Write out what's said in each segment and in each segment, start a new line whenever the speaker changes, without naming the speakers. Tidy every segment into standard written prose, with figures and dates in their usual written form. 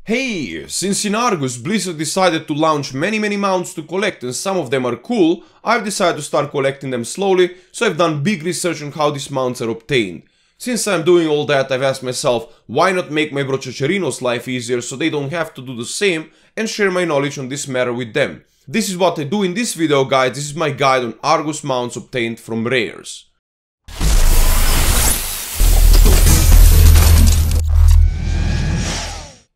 Hey, since in Argus Blizzard decided to launch many mounts to collect and some of them are cool, I've decided to start collecting them slowly, so I've done big research on how these mounts are obtained. Since I'm doing all that, I've asked myself, why not make my brochacherinos life easier so they don't have to do the same, and share my knowledge on this matter with them. This is what I do in this video, guys. This is my guide on Argus mounts obtained from rares.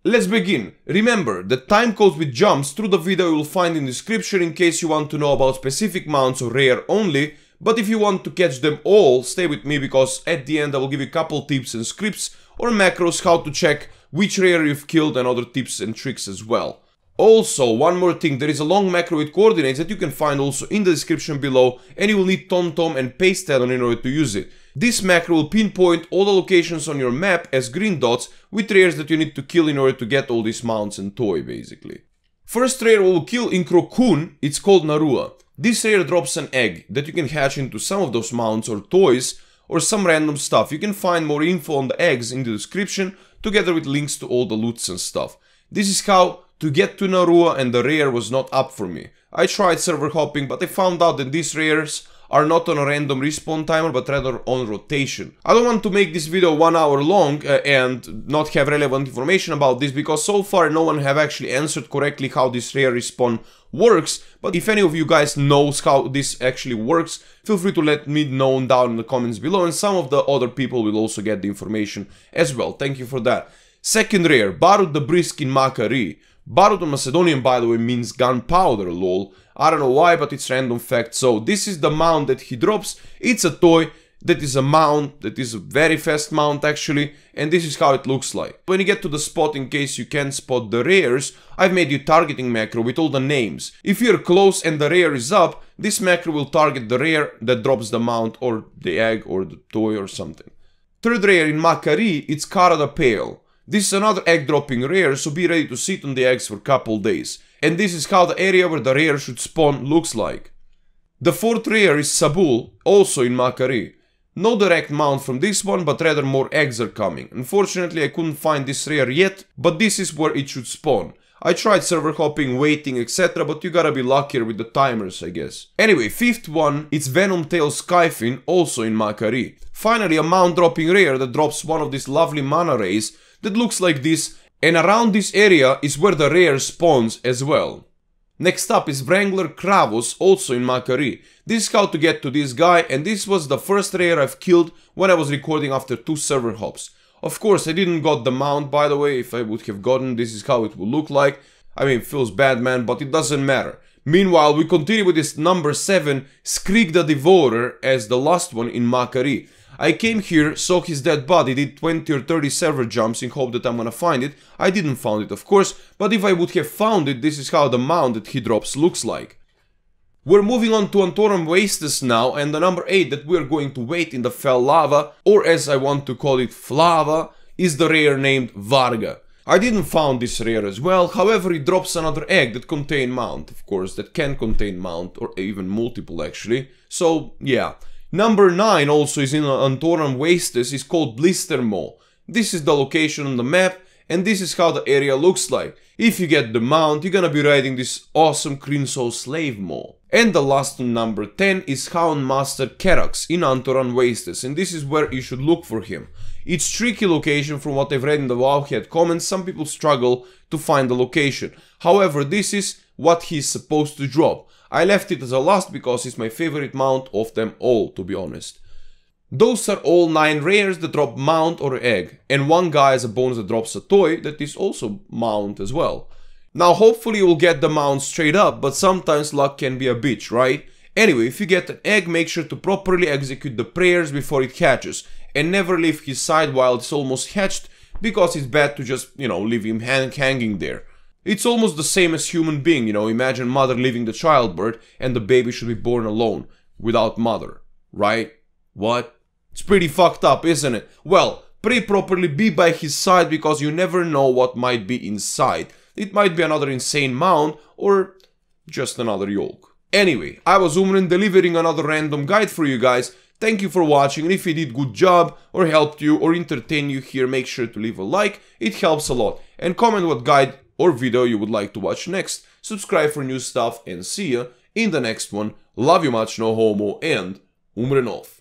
Let's begin. Remember, the timecodes with jumps through the video you will find in the description in case you want to know about specific mounts or rare only, but if you want to catch them all, stay with me because at the end I will give you a couple tips and scripts or macros how to check which rare you've killed and other tips and tricks as well. Also, one more thing, there is a long macro with coordinates that you can find also in the description below, and you will need TomTom and paste Addon in order to use it. This macro will pinpoint all the locations on your map as green dots with rares that you need to kill in order to get all these mounts and toy basically. First rare we will kill in Crocun, it's called Narua. This rare drops an egg that you can hatch into some of those mounts or toys or some random stuff. You can find more info on the eggs in the description together with links to all the loots and stuff. This is how to get to Narua, and the rare was not up for me. I tried server hopping, but I found out that these rares are not on a random respawn timer, but rather on rotation. I don't want to make this video 1 hour long and not have relevant information about this, because so far no one have actually answered correctly how this rare respawn works. But if any of you guys knows how this actually works, feel free to let me know down in the comments below, and some of the other people will also get the information as well. Thank you for that. Second rare, Baruut the Brisk in Makari. Baruut on Macedonian, by the way, means gunpowder, lol. I don't know why, but it's random fact. So this is the mount that he drops. It's a toy that is a mount, that is a very fast mount actually, and this is how it looks like. When you get to the spot, in case you can't spot the rares, I've made you targeting macro with all the names. If you're close and the rare is up, this macro will target the rare that drops the mount or the egg or the toy or something. Third rare in Makari, it's Kaara the Pale. This is another egg dropping rare, so be ready to sit on the eggs for a couple days. And this is how the area where the rare should spawn looks like. The fourth rare is Sabuul, also in Makari. No direct mount from this one, but rather more eggs are coming. Unfortunately I couldn't find this rare yet, but this is where it should spawn. I tried server hopping, waiting, etc, but you gotta be luckier with the timers, I guess. Anyway, fifth one, it's Venomtail Skyfin, also in Makari. Finally a mount dropping rare that drops one of these lovely mana rays that looks like this, and around this area is where the rare spawns as well. Next up is Wrangler Kravos, also in Makari. This is how to get to this guy, and this was the first rare I've killed when I was recording after 2 server hops. Of course I didn't got the mount, by the way. If I would have gotten, this is how it would look like. I mean, it feels bad, man, but it doesn't matter. Meanwhile, we continue with this number 7, Skreeg the Devourer, as the last one in Makari. I came here, saw his dead body, did 20 or 30 server jumps in hope that I'm gonna find it. I didn't find it, of course, but if I would have found it, this is how the mount that he drops looks like. We're moving on to Untitled Wastes now, and the number 8 that we're going to wait in the Fel Lava, or as I want to call it, Flava, is the rare named Varga. I didn't find this rare as well, however it drops another egg that contain mount, of course, that can contain mount, or even multiple actually, so yeah. Number 9 also is in Untitled Wastes, is called Blistermaw. This is the location on the map, and this is how the area looks like. If you get the mount, you're gonna be riding this awesome Crimson Slavermaw. And the last one, number 10, is Houndmaster Kerrax in Untitled Wastes, and this is where you should look for him. It's tricky location from what I've read in the Wowhead comments. Some people struggle to find the location. However, this is what he's supposed to drop. I left it as a last because it's my favorite mount of them all, to be honest. Those are all 9 rares that drop mount or egg, and one guy as a bonus that drops a toy that is also mount as well. Now hopefully you'll get the mount straight up, but sometimes luck can be a bitch, right? Anyway, if you get an egg, make sure to properly execute the prayers before it hatches, and never leave his side while it's almost hatched, because it's bad to just, you know, leave him hanging there. It's almost the same as human being, you know, imagine mother leaving the childbirth and the baby should be born alone, without mother, right? What? It's pretty fucked up, isn't it? Well, pray properly, be by his side, because you never know what might be inside. It might be another insane mount, or just another yolk. Anyway, I was Umren delivering another random guide for you guys. Thank you for watching, and if we did good job, or helped you, or entertained you here, make sure to leave a like, it helps a lot. And comment what guide or video you would like to watch next. Subscribe for new stuff, and see ya in the next one. Love you much, no homo, and UmrenTV.